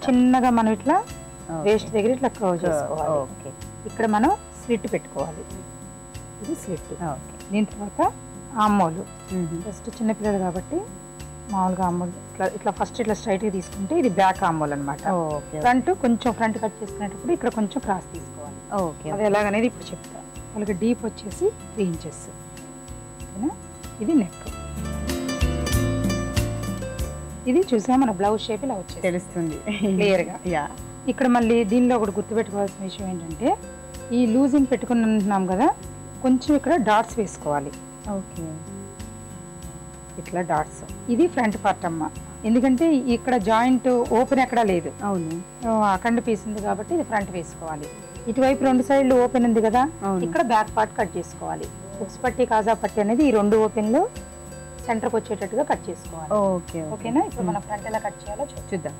చిన్నగా మనం ఇట్లా వేస్ట్ దగ్గర ఇట్లా క్లోజ్ చేసుకోవాలి. ఓకే. ఇక్కడ మనం స్లిట్ పెట్టుకోవాలి. ఇది స్లిట్. ఓకే. దీని తర్వాత ఆమ్మోలు. ఫస్ట్ చిన్నపిల్లలు కాబట్టి మామూలుగా ఆమ్మోలు ఇట్లా ఇట్లా ఫస్ట్ ఇట్లా స్ట్రైట్గా తీసుకుంటే ఇది బ్యాక్ ఆమ్మోలు అనమాట. ఫ్రంట్ కొంచెం ఫ్రంట్ కట్ చేసుకునేటప్పుడు ఇక్కడ కొంచెం క్రాస్ తీసుకోవాలి. ఓకే. అది ఎలాగనేది ఇప్పుడు చెప్తా. వాళ్ళకి డీప్ వచ్చేసి 3 ఇంచెస్. ఓకేనా? ఇది నెక్. ఇది చూసా మన బ్లౌజ్ షేప్ ఇలా వచ్చేది తెలుస్తుంది క్లియర్గా. ఇక్కడ మళ్ళీ దీనిలో ఒకటి గుర్తుపెట్టుకోవాల్సిన విషయం ఏంటంటే ఈ లూజింగ్ పెట్టుకున్నాం కదా, కొంచెం ఇక్కడ డాట్స్ వేసుకోవాలి. ఓకే. ఇట్లా డాట్స్. ఇది ఫ్రంట్ పార్ట్ అమ్మ, ఎందుకంటే ఇక్కడ జాయింట్ ఓపెన్ ఎక్కడా లేదు. అవును. అఖండ పీస్ ఉంది కాబట్టి ఇది ఫ్రంట్ వేసుకోవాలి. ఇటువైపు 2 సైడ్లు ఓపెన్ ఉంది కదా, ఇక్కడ బ్యాక్ పార్ట్ కట్ చేసుకోవాలి. హుక్స్ పట్టి కాజా పట్టి అనేది ఈ 2 ఓపెన్లు సెంటర్కి వచ్చేటట్టుగా కట్ చేసుకోవాలి. ఓకే. ఓకేనా? ఇప్పుడు మన ఫ్రంట్ ఎలా కట్ చేయాలో చూద్దాం.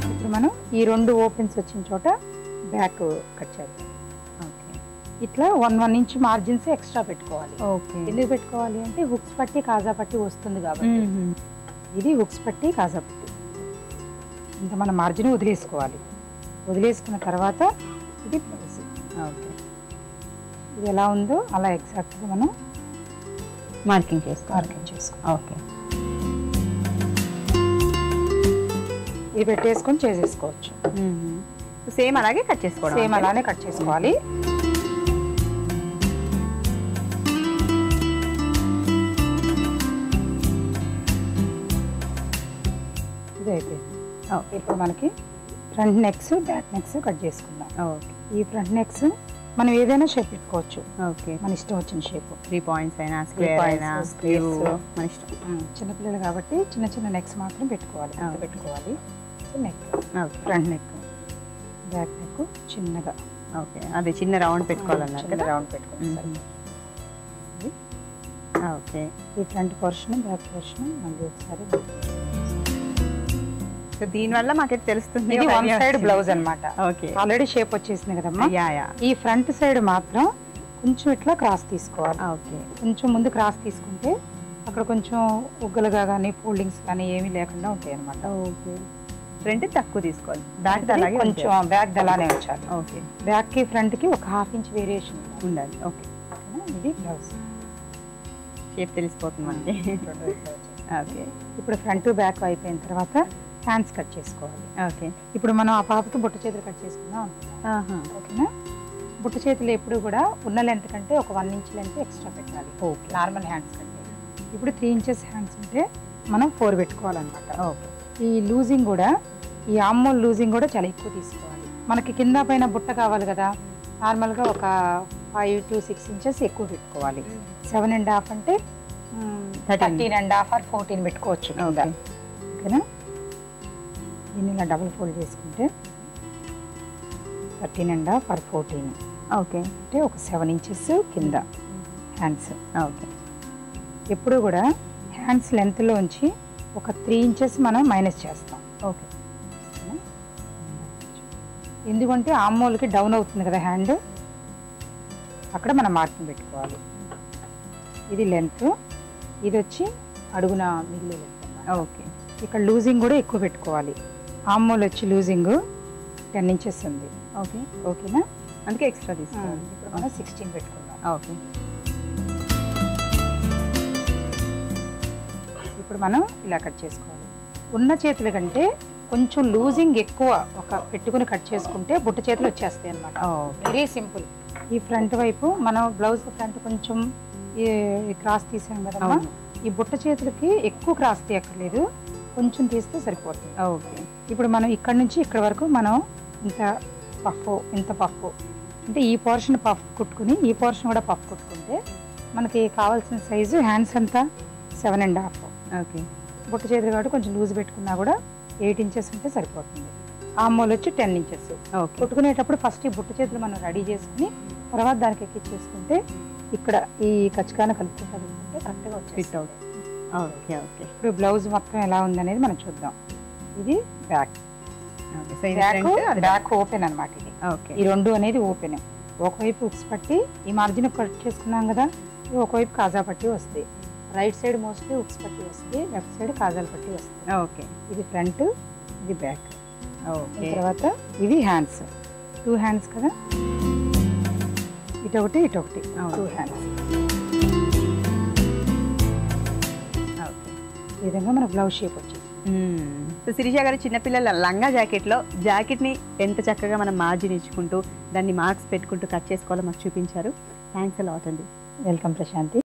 ఇప్పుడు మనం ఈ 2 ఓపెన్స్ వచ్చిన చోట బ్యాక్ కట్ చేద్దాం. ఓకే. ఇట్లా 1 ఇంచ్ మార్జిన్స్ ఎక్స్ట్రా పెట్టుకోవాలి. ఓకే. ఎందుకు పెట్టుకోవాలి అంటే హుక్స్ పట్టి కాజా పట్టి వస్తుంది కాబట్టి. ఇది హుక్స్ పట్టి కాజా పట్టి. ఇంత మన మార్జిన్ వదిలేసుకోవాలి. వదిలేసుకున్న తర్వాత ఇది బ్లౌజ్. ఓకే. ఇది ఎలా ఉందో అలా ఎగ్జాక్ట్గా మనం మార్కింగ్ చేసుకోవాలి. ఓకే. ఇది పెట్టేసుకొని చేసేసుకోవచ్చు. సేమ్ అలాగే కట్ చేసుకోవాలి. సేమ్ అలానే కట్ చేసుకోవాలి. ఇది అయిపోయింది. ఇప్పుడు మనకి front necks back necks cut చేసుకుందాం. ఓకే. ఈ ఫ్రంట్ నెక్స్ మనం ఏదైనా షేప్ పెట్టుకోవచ్చు. ఓకే. మన ఇష్టం వచ్చిన షేప్. 3 పాయింట్స్ అయినా స్క్వేర్ అయినా మన ఇష్టం. చిన్నపిల్లలు కాబట్టి చిన్న చిన్న నెక్స్ మాత్రం పెట్టుకోవాలి. పెట్టుకోవాలి. Neck, front neck, back neck చిన్నగా. ఓకే. అదే చిన్న రౌండ్ పెట్టుకోవాలన్నారు కదా. రౌండ్ పెట్టుకోవాలి. ఓకే. ఈ ఫ్రంట్ పోర్షన్ బ్యాక్ పోర్షన్ మళ్ళీ ఒకసారి. సో దీనివల్ల మాకైతే తెలుస్తుంది ఇది 1 సైడ్ బ్లౌజ్ అన్నమాట. ఓకే. ఆల్రెడీ షేప్ వచ్చేసింది కదమ్మా. యా. ఈ ఫ్రంట్ సైడ్ మాత్రం కొంచెం ఇట్లా క్రాస్ తీసుకోవాలి. ఓకే. కొంచెం ముందు క్రాస్ తీసుకుంటే అక్కడ కొంచెం ఉగ్గలుగా కానీ ఫోల్డింగ్స్ కానీ ఏమీ లేకుండా ఉంటాయి అన్నమాట. ఓకే. ఫ్రంట్ తక్కువ తీసుకోవాలి, బ్యాక్ అలాగే కొంచెం బ్యాక్ అలానే వచ్చాలి. ఓకే. బ్యాక్ కి ఫ్రంట్ కి ఒక 1/2 ఇంచ్ వేరియేషన్ ఉండాలి. ఓకే. ఇది బ్లౌజ్ షేప్ తెలిసిపోతుంది మనకి. ఓకే. ఇప్పుడు ఫ్రంట్ బ్యాక్ అయిపోయిన తర్వాత హ్యాండ్స్ కట్ చేసుకోవాలి. ఓకే. ఇప్పుడు మనం ఆ పాపకి బుట్ట చేతులు కట్ చేసుకుందాం. ఓకేనా? బుట్ట చేతులు ఎప్పుడు కూడా ఉన్న లెంత్ కంటే ఒక 1 ఇంచ్ లెంత్ ఎక్స్ట్రా పెట్టాలి. ఓకే. నార్మల్ హ్యాండ్స్ కంటే. ఇప్పుడు 3 ఇంచెస్ హ్యాండ్స్ ఉంటే మనం 4 పెట్టుకోవాలన్నమాట. ఓకే. ఈ లూజింగ్ కూడా ఈ ఆమ్మోల్ లూజింగ్ కూడా చాలా ఎక్కువ తీసుకోవాలి. మనకి కింద పైన బుట్ట కావాలి కదా, నార్మల్గా ఒక 5 to 6 ఇంచెస్ ఎక్కువ పెట్టుకోవాలి. 7.5 అంటే 13.5 or 14 పెట్టుకోవచ్చు. ఓకేనా? దీన్ని ఇలా డబుల్ ఫోల్డ్ చేసుకుంటే 13.5 or 14. ఓకే. అంటే ఒక 7 ఇంచెస్ కింద హ్యాండ్స్. ఓకే. ఎప్పుడు కూడా హ్యాండ్స్ లెంత్లోంచి ఒక 3 ఇంచెస్ మనం మైనస్ చేస్తాం. ఓకే. ఎందుకంటే ఆమ్మోల్కి డౌన్ అవుతుంది కదా హ్యాండ్, అక్కడ మనం మార్కింగ్ పెట్టుకోవాలి. ఇది లెంత్, ఇది వచ్చి అడుగున మిగిలిన లెంత్. ఓకే. ఇక్కడ లూజింగ్ కూడా ఎక్కువ పెట్టుకోవాలి. ఆమ్మోల్ వచ్చి లూజింగ్ 10 ఇంచెస్ ఉంది. ఓకే. ఓకేనా? అందుకే ఎక్స్ట్రా తీసుకోవాలి. ఇప్పుడు మనం 16 పెట్టుకుందాం. ఓకే. ఇప్పుడు మనం ఇలా కట్ చేసుకోవాలి. ఉన్న చేతుల కంటే కొంచెం లూజింగ్ ఎక్కువ ఒక పెట్టుకుని కట్ చేసుకుంటే బుట్ట చేతులు వచ్చేస్తాయి అన్నమాట. Very simple. ఈ ఫ్రంట్ వైపు మనం బ్లౌజ్ ఫ్రంట్ కొంచెం ఈ క్రాస్ తీసాం కదమ్మా, ఈ బుట్ట చేతులకి ఎక్కువ క్రాస్ తీయక్కర్లేదు, కొంచెం తీస్తే సరిపోతుంది. ఓకే. ఇప్పుడు మనం ఇక్కడ నుంచి ఇక్కడ వరకు మనం ఇంత పఫ్ అంటే ఈ పోర్షన్ పఫ్ కుట్టుకుని ఈ పోర్షన్ కూడా పఫ్ కుట్టుకుంటే మనకి కావాల్సిన సైజు హ్యాండ్స్ అంతా 7.5. ఓకే. బుట్ట చేతులు కాబట్టి కొంచెం లూజ్ పెట్టుకున్నా కూడా 8 ఇంచెస్ ఉంటే సరిపోతుంది. ఆమ్మోల్ వచ్చి 10 ఇంచెస్. కుట్టుకునేటప్పుడు ఫస్ట్ ఈ బుట్ట చేతులు మనం రెడీ చేసుకుని తర్వాత దానికి ఎక్కించేసుకుంటే ఇక్కడ ఈ కచ్చకాన కలుపుకుంటే కరెక్ట్గా ఫిట్ అవుతుంది. ఓకే. ఓకే. ఇప్పుడు బ్లౌజ్ మొత్తం ఎలా ఉందనేది మనం చూద్దాం. ఇది బ్యాక్. బ్యాక్ ఓపెన్ అన్నమాట ఇది. ఓకే. ఈ రెండు అనేది ఓపెన్. ఒకవైపు ఉక్స్ పట్టి ఈ మార్జిన్ కట్ చేసుకున్నాం కదా, ఒకవైపు కాజా పట్టి వస్తుంది. రైట్ సైడ్ మోస్ట్లీ ఉక్స్ పట్టి వస్తుంది, లెఫ్ట్ సైడ్ కాజాల పట్టి వస్తుంది. ఓకే. ఇది ఫ్రంట్, ఇది బ్యాక్. ఓకే. తర్వాత ఇవి హ్యాండ్స్, 2 హ్యాండ్స్ కదా, ఇటొకటి ఇటొకటి 2 హ్యాండ్స్. ఈ విధంగా మన బ్లౌజ్ షేప్ వచ్చేది. సో శిరీష గారు, చిన్నపిల్లల లంగా జాకెట్లో జాకెట్ని ఎంత చక్కగా మనం మార్జిన్ ఇచ్చుకుంటూ దాన్ని మార్క్స్ పెట్టుకుంటూ కట్ చేసుకోవాలో మాకు చూపించారు. థ్యాంక్స్ అ లాట్ అండి. వెల్కమ్ ప్రశాంతి.